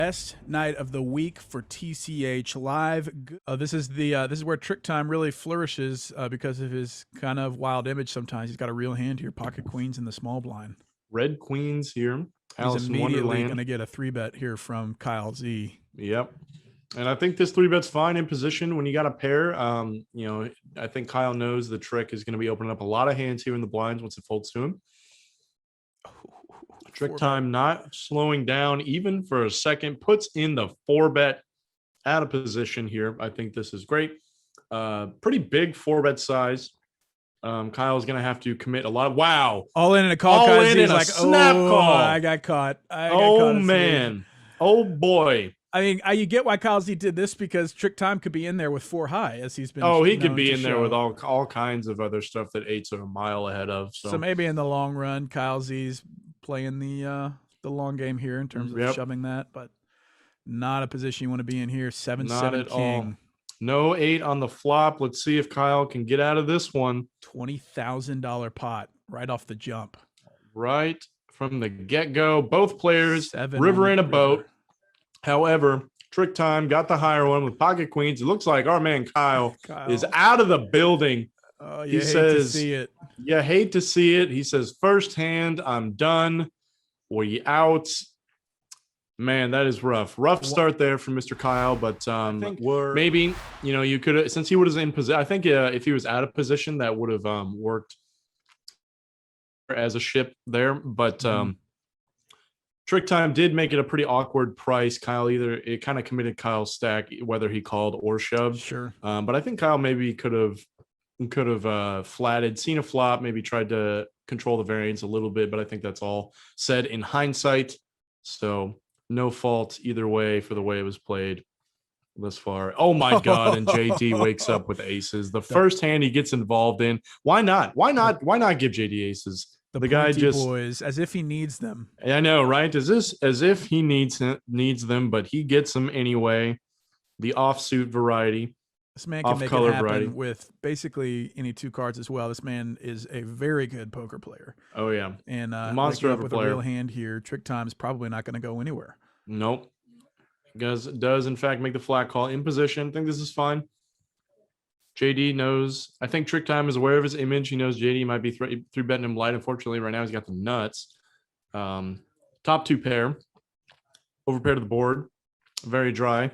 Best night of the week for TCH Live. This is where Trick Time really flourishes because of his kind of wild image. Sometimes he's got a real hand here. Pocket queens in the small blind. Red queens here. He's Alice in immediately Wonderland. going to get a 3-bet here from Kyle Z. Yep. And I think this 3-bet's fine in position when you got a pair. I think Kyle knows the trick is going to be opening up a lot of hands here in the blinds once it folds to him. Trick Time not slowing down even for a second, puts in the 4-bet out of position here. I think this is great. Pretty big 4-bet size. Kyle's going to have to commit a lot of, wow. All in and a call. All in and like, a snap call. I got caught. Oh, man. Oh, boy. I mean, you get why Kyle Z did this because Trick Time could be in there with 4 high as he's been. Oh, he could be in there with all kinds of other stuff that 8s are a mile ahead of. So maybe in the long run, Kyle Z's playing the long game here in terms of shoving that, but not a position you want to be in here. 7-7 king. No 8 on the flop. Let's see if Kyle can get out of this one. $20,000 pot right off the jump. Right from the get-go. Both players, river in a boat. However, Trick Time got the higher one with pocket queens. It looks like our man Kyle is out of the building. Oh, he says, to see it. Yeah, hate to see it. He says, first hand, I'm done. We out. Man, that is rough. Rough start there for Mr. Kyle, but maybe, you could have, since he was in position, I think if he was out of position, that would have worked as a ship there. But Trick Time did make it a pretty awkward price. It kind of committed Kyle's stack, whether he called or shoved. Sure. But I think Kyle maybe could have flatted, seen a flop, maybe tried to control the variance a little bit, but I think that's all said in hindsight. So no fault either way for the way it was played thus far. Oh my God. And JD wakes up with aces. The first hand he gets involved in. Why not give JD aces? The guy just boys as if he needs them. I know, right? As if he needs them, but he gets them anyway. The offsuit variety. This man can make it happen with basically any 2 cards as well. This man is a very good poker player. Oh yeah, and monster of a player. A real hand here. Trick Time is probably not going to go anywhere. Nope. Does in fact make the flat call in position. I think this is fine. JD knows. I think Trick Time is aware of his image. He knows JD might be 3-betting him light. Unfortunately, right now he's got the nuts. Top 2 pair. Overpair to the board. Very dry.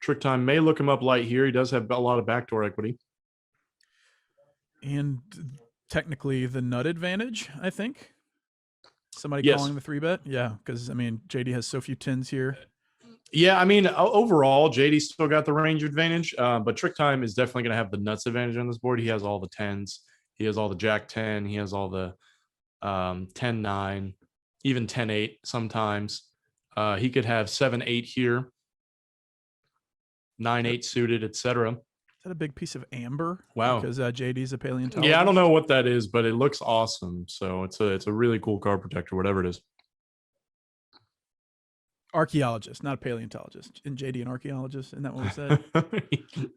Trick Time may look him up light here. He does have a lot of backdoor equity. And technically the nut advantage, I think. Somebody calling the 3-bet? Yeah, because, JD has so few 10s here. Yeah, overall, JD still got the range advantage, but Trick Time is definitely going to have the nuts advantage on this board. He has all the 10s. He has all the Jack 10. He has all the 10-9, even 10-8 sometimes. He could have 7-8 here, 9-8 suited, etc. Is that a big piece of amber? Wow. Because JD's a paleontologist. Yeah, I don't know what that is, but it looks awesome. So it's a really cool card protector, whatever it is. Archaeologist, not a paleontologist. And JD an archaeologist? Isn't that what we said?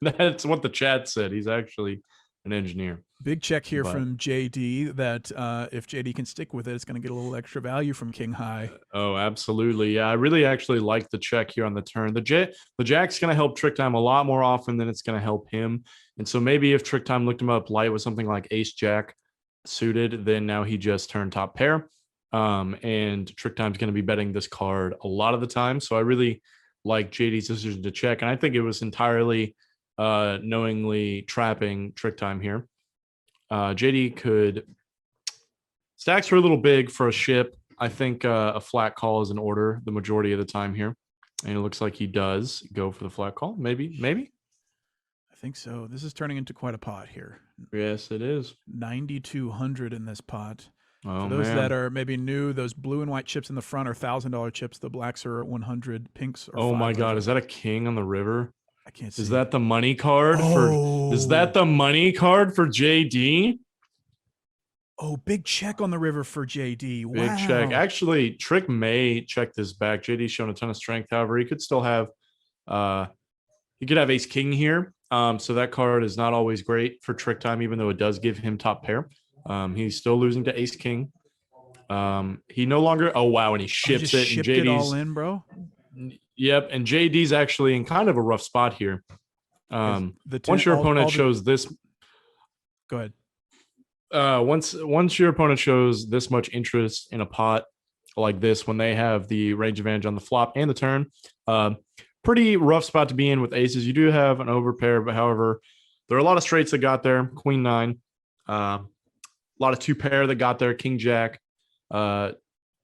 That's what the chat said. He's actually an engineer. Big check here from JD that if JD can stick with it, it's going to get a little extra value from King High. Oh, absolutely. Yeah, I really actually like the check here on the turn. The Jack's going to help Trick Time a lot more often than it's going to help him. And so maybe if Trick Time looked him up light with something like Ace Jack suited, then now he just turned top pair. And Trick Time's going to be betting this card a lot of the time. So I really like JD's decision to check. And I think it was entirely knowingly trapping Trick Time here. JD could stacks are a little big for a ship. I think a flat call is in order the majority of the time here. And it looks like he does go for the flat call. Maybe. I think so. This is turning into quite a pot here. Yes, it is. 9,200 in this pot. Oh, for those that are maybe new, those blue and white chips in the front are $1,000 chips. The blacks are 100. Pinks are. Oh my God, is that a king on the river? I can't see. Is that the money card for? Is that the money card for JD? Oh, big check on the river for JD. Wow. Big check. Actually, Trick may check this back. JD's shown a ton of strength. However, he could still have. He could have Ace King here. So that card is not always great for Trick Time, even though it does give him top pair. He's still losing to Ace King. He no longer. Oh wow, and he He ships just it. And shipped it all JD's. in, bro. Yep, and JD's actually in kind of a rough spot here. Once your opponent shows this, go ahead. Once your opponent shows this much interest in a pot like this, when they have the range advantage on the flop and the turn, pretty rough spot to be in with aces. You do have an overpair, but however, there are a lot of straights that got there. Queen nine, a lot of two pair that got there. King jack,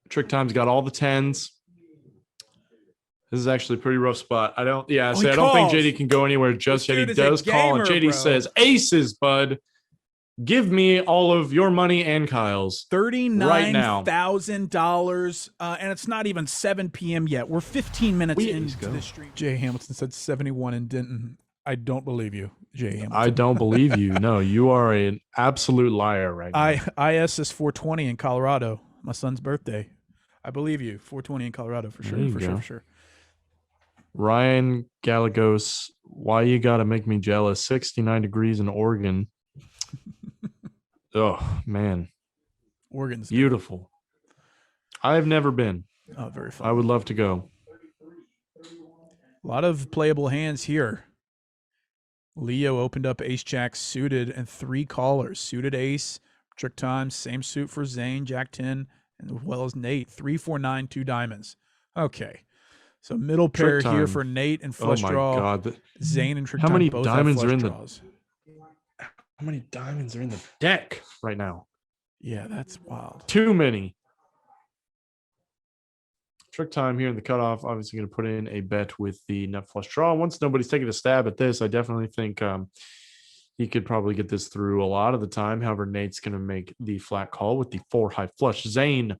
trick time's got all the tens. This is actually a pretty rough spot. I don't think JD can go anywhere just yet. He does call, and JD says, aces, bud. Give me all of your money and Kyle's $39,000, and it's not even 7 p.m. yet. We're 15 minutes into the stream. Jay Hamilton said 71 in Denton. I don't believe you, Jay Hamilton. I don't believe you. No, you are an absolute liar right now. IS is 420 in Colorado. My son's birthday. I believe you. 420 in Colorado for sure. For sure. Ryan Gallegos, why you gotta make me jealous? 69 degrees in Oregon. Oh man, Oregon's beautiful. I've never been. Oh, very fun. I would love to go. A lot of playable hands here. Leo opened up ace jack suited and 3 callers. Suited ace, trick time, same suit for Zane, jack 10, and as well as Nate. 3, 4, 9, 2 diamonds. Okay. So middle pair here for Nate and flush draw. Oh my God. Zane and trick time. How many both diamonds are in draws. How many diamonds are in the deck right now? Yeah, that's wild. Too many. Trick time here in the cutoff. Obviously going to put in a bet with the nut flush draw. Once nobody's taking a stab at this, I definitely think he could probably get this through a lot of the time. However, Nate's going to make the flat call with the 4 high flush. Zane.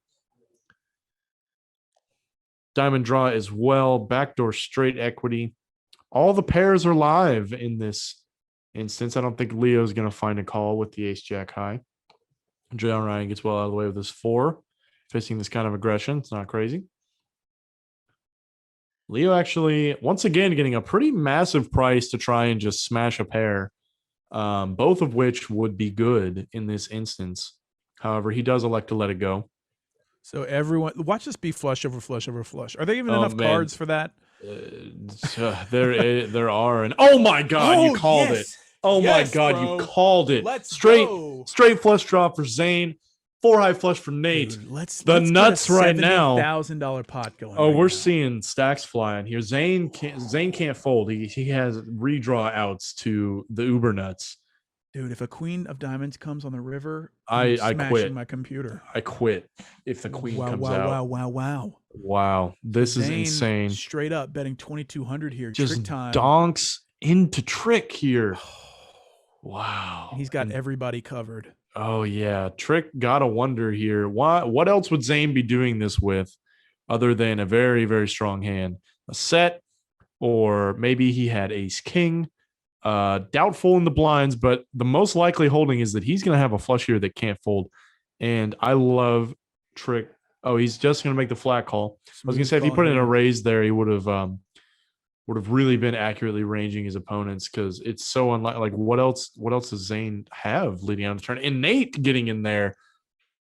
Diamond draw as well. Backdoor straight equity. All the pairs are live in this instance. I don't think Leo's going to find a call with the ace jack high. John Ryan gets well out of the way with this 4. Facing this kind of aggression. It's not crazy. Leo actually, once again, getting a pretty massive price to try and just smash a pair, both of which would be good in this instance. However, he does elect to let it go. So everyone, watch this be flush over flush over flush. Are there even enough cards for that? There are. And oh my God, you called it. Oh my God, bro. You called it. Straight flush draw for Zane. 4 high flush for Nate. Dude, let's nuts right now. $70,000 pot going. Oh, we're seeing stacks flying here. Zane can't fold. He has redraw outs to the Uber nuts. Dude, if a queen of diamonds comes on the river, I quit. My computer. I quit if the queen comes out. Wow. This is insane. Straight up betting 2,200 here. Just trick time. Donks into trick here. Wow. He's got everybody covered. Oh yeah, Trick gotta wonder here. What else would Zane be doing this with, other than a very, very strong hand? A set, or maybe he had ace king. Doubtful in the blinds, but the most likely holding is that he's gonna have a flush here that can't fold. And I love Trick. Oh, he's just gonna make the flat call. I was gonna say if he put in a raise there, he would have really been accurately ranging his opponents, because it's so unlike. Like what else does Zane have leading on the turn? And Nate getting in there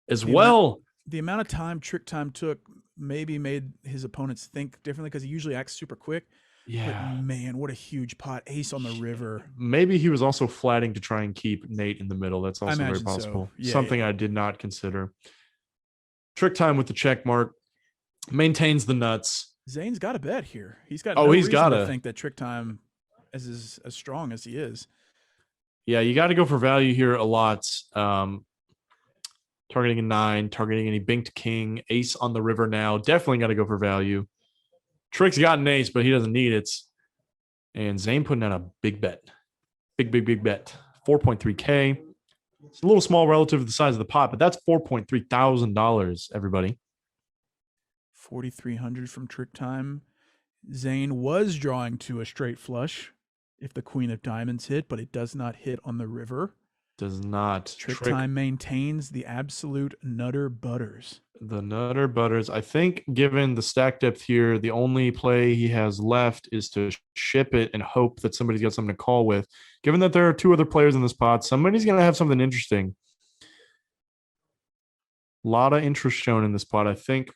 as well. The amount of time trick time took maybe made his opponents think differently, because he usually acts super quick. Yeah. But man, what a huge pot. Ace on the river. Maybe he was also flatting to try and keep Nate in the middle. That's also very possible. So. Yeah, something I did not consider. Trick time with the check mark. Maintains the nuts. Zane's got a bet here. He's got he's got to think that trick time is as strong as he is. Yeah, you got to go for value here a lot. Targeting a 9, targeting any binked king, ace on the river now. Definitely got to go for value. Trick's got an ace, but he doesn't need it. And Zane putting out a big bet. Big bet. 4.3K. It's a little small relative to the size of the pot, but that's $4,300, everybody. 4,300 from trick time. Zane was drawing to a straight flush if the queen of diamonds hit, but it does not hit on the river. Does not. Trick time maintains the absolute nutter butters. The nutter butters. I think given the stack depth here, the only play he has left is to ship it and hope that somebody's got something to call with. Given that there are 2 other players in this pot, somebody's going to have something interesting. A lot of interest shown in this spot, I think.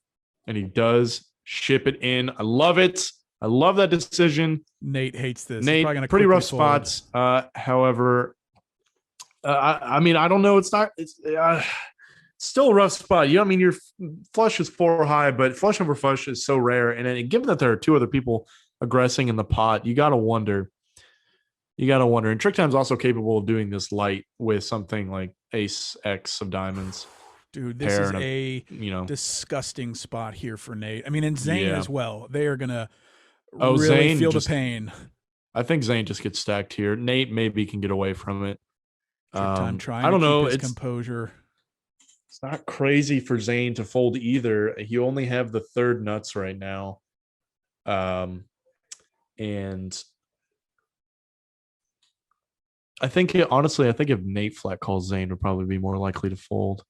And he does ship it in. I love it. I love that decision. Nate hates this. He's Nate, probably gonna pretty quickly rough fold. spots. However, I mean, I don't know. It's not. It's still a rough spot. I mean, your flush is 4 high, but flush over flush is so rare. And then, given that there are 2 other people aggressing in the pot, you got to wonder. You got to wonder. And Trick Time's also capable of doing this light with something like Ace X of diamonds. Dude, this is a disgusting spot here for Nate. I mean, and Zane as well. They are gonna really Zane feel the pain. I think Zane just gets stacked here. Nate maybe can get away from it. Trick Time trying I don't to know. Keep his composure. It's not crazy for Zane to fold either. He only have the 3rd nuts right now. And I think honestly, I think if Nate flat calls Zane would probably be more likely to fold.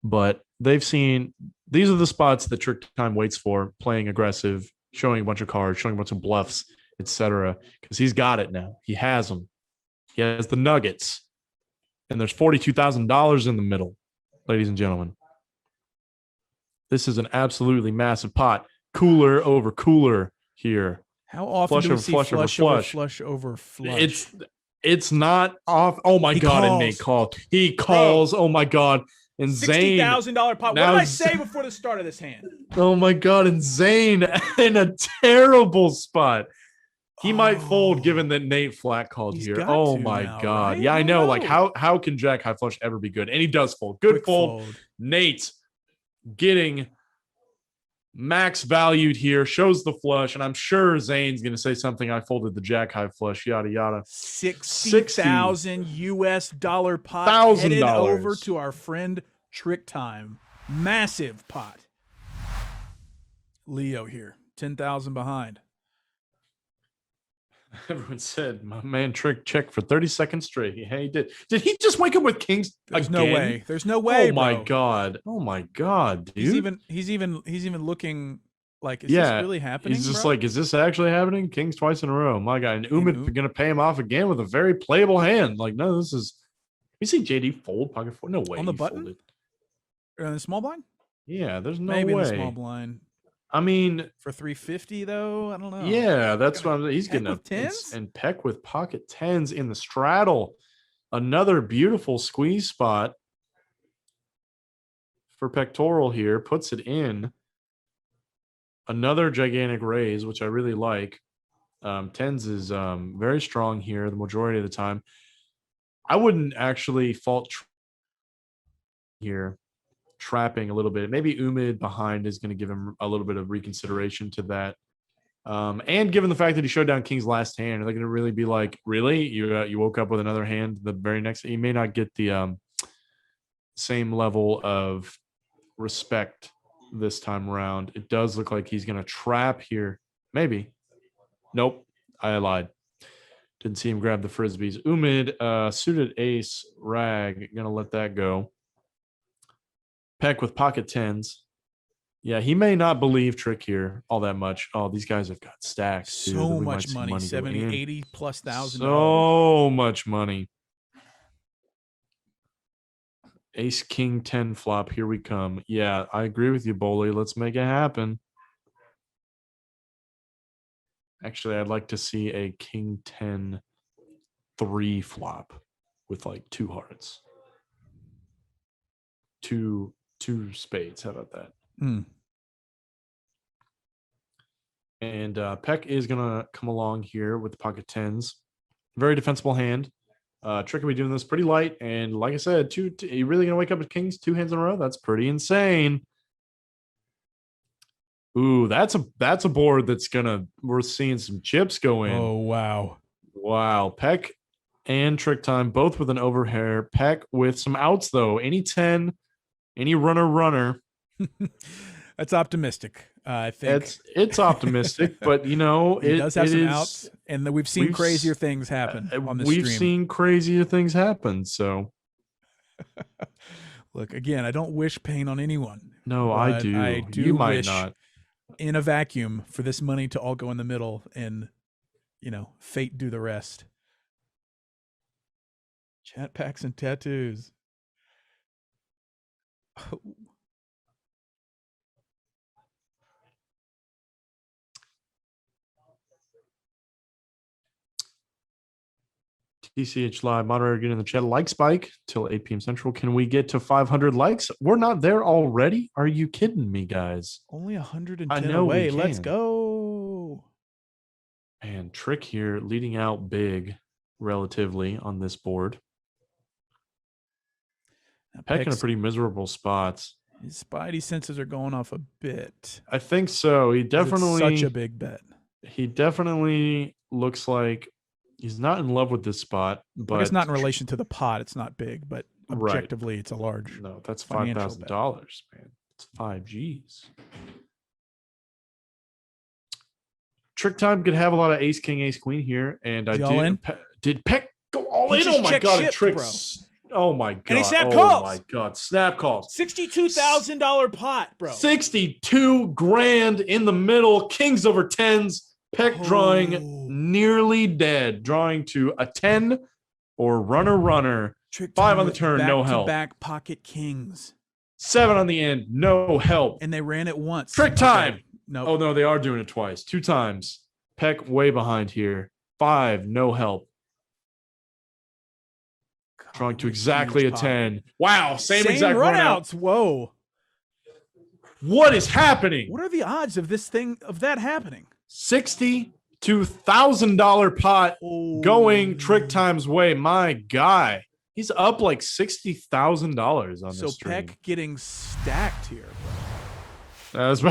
But they've seen these are the spots that Trick Time waits for, playing aggressive, showing a bunch of cards, showing a bunch of bluffs, etc. Because he's got it now. He has them. He has the nuggets. And there's $42,000 in the middle, ladies and gentlemen. This is an absolutely massive pot. Cooler over cooler here. How often do we see flush over flush? It's not off. Oh my God! And Nate called. He calls. Bro. Oh my God! And Zane, $60,000 pot. What did I say before the start of this hand? Oh my God! And Zane in a terrible spot. He might fold given that Nate flat called here. Oh my God! Right? Yeah, I know. Like how can Jack high flush ever be good? And he does fold. Good fold. Nate getting max valued here, shows the flush, and I'm sure Zane's going to say something. I folded the Jack high flush, yada yada. $60,000 US pot headed over to our friend Trick Time. Massive pot. Leo here, 10,000 behind. Everyone said my man Trick checked for 30 seconds straight. Yeah, he did. Did he just wake up with kings? There's again? No way. There's no way. Oh my God. Oh my God, dude. He's even looking like, is this really happening? He's just like, is this actually happening? Kings twice in a row. My God. And Umid gonna pay him off again with a very playable hand. Like, no, this is. You see JD fold pocket four? No way. On the button? Or in the small blind? Yeah, there's no way. Maybe in the small blind. I mean, for 350 though, I don't know. Yeah, that's what he's getting up. And Peck with pocket 10s in the straddle. Another beautiful squeeze spot for pectoral here. Puts it in. Another gigantic raise, which I really like. 10s is very strong here the majority of the time. I wouldn't actually fault here. Trapping a little bit. Maybe Umid behind is going to give him a little bit of reconsideration to that. And given the fact that he showed down King's last hand, are they going to really be like, really? You woke up with another hand the very next? He may not get the same level of respect this time around. It does look like he's going to trap here. Maybe. Nope. I lied. Didn't see him grab the frisbees. Umid, suited ace, rag. Going to let that go. Peck with pocket 10s. Yeah, he may not believe Trick here all that much. Oh, these guys have got stacks. So much money. 70, 80 plus thousand. So much money. Ace, King, 10 flop. Here we come. Yeah, I agree with you, Boley. Let's make it happen. Actually, I'd like to see a King, 10, 3 flop with like 2 hearts. Two spades. How about that? And Peck is gonna come along here with the pocket 10s. Very defensible hand. Trick will be doing this pretty light, and like I said, you really gonna wake up with kings 2 hands in a row? That's pretty insane. Ooh, that's a board that's we're seeing some chips go in. Oh wow. Peck and Trick Time both with an overhair. Peck with some outs though. Any 10. Any runner. That's optimistic. I think it's optimistic, but it does have some outs, and we've seen crazier things happen on the stream. We've seen crazier things happen. So, look again. I don't wish pain on anyone. No, I do. You might not. In a vacuum, for this money to all go in the middle, and fate do the rest. Chat packs and tattoos. TCH Live moderator getting in the chat. Like spike till 8 p.m. Central. Can we get to 500 likes? We're not there already. Are you kidding me, guys? Only 110 I know away. we Let's can. go. Man, Trick here leading out big relatively on this board. Peck in a pretty miserable spot. His spidey senses are going off a bit. I think so. He definitely such a big bet. He definitely looks like he's not in love with this spot, but it's not in relation to the pot. It's not big, but objectively, right. It's a large. No, that's $5,000, man. It's 5 G's. Trick time could have a lot of ace, king, ace, queen here, and I did Peck go all in? Oh my god! Tricks. Oh my god! And he snap calls. Oh my god! Snap calls. $62,000 pot, bro. 62 grand in the middle. Kings over tens. Peck drawing nearly dead. Drawing to a 10 or runner. Trick 5 on the turn, no help. Back pocket kings. 7 on the end, no help. And they ran it once. Trick time. No. Oh no, they are doing it twice. 2 times. Peck way behind here. 5, no help. Drawing to exactly a 10. Wow, same exact runouts. Whoa. What is happening? What are the odds of that happening? $62,000 pot going Trick Time's way. My guy. He's up like $60,000 on this stream. So Peck getting stacked here, bro. That was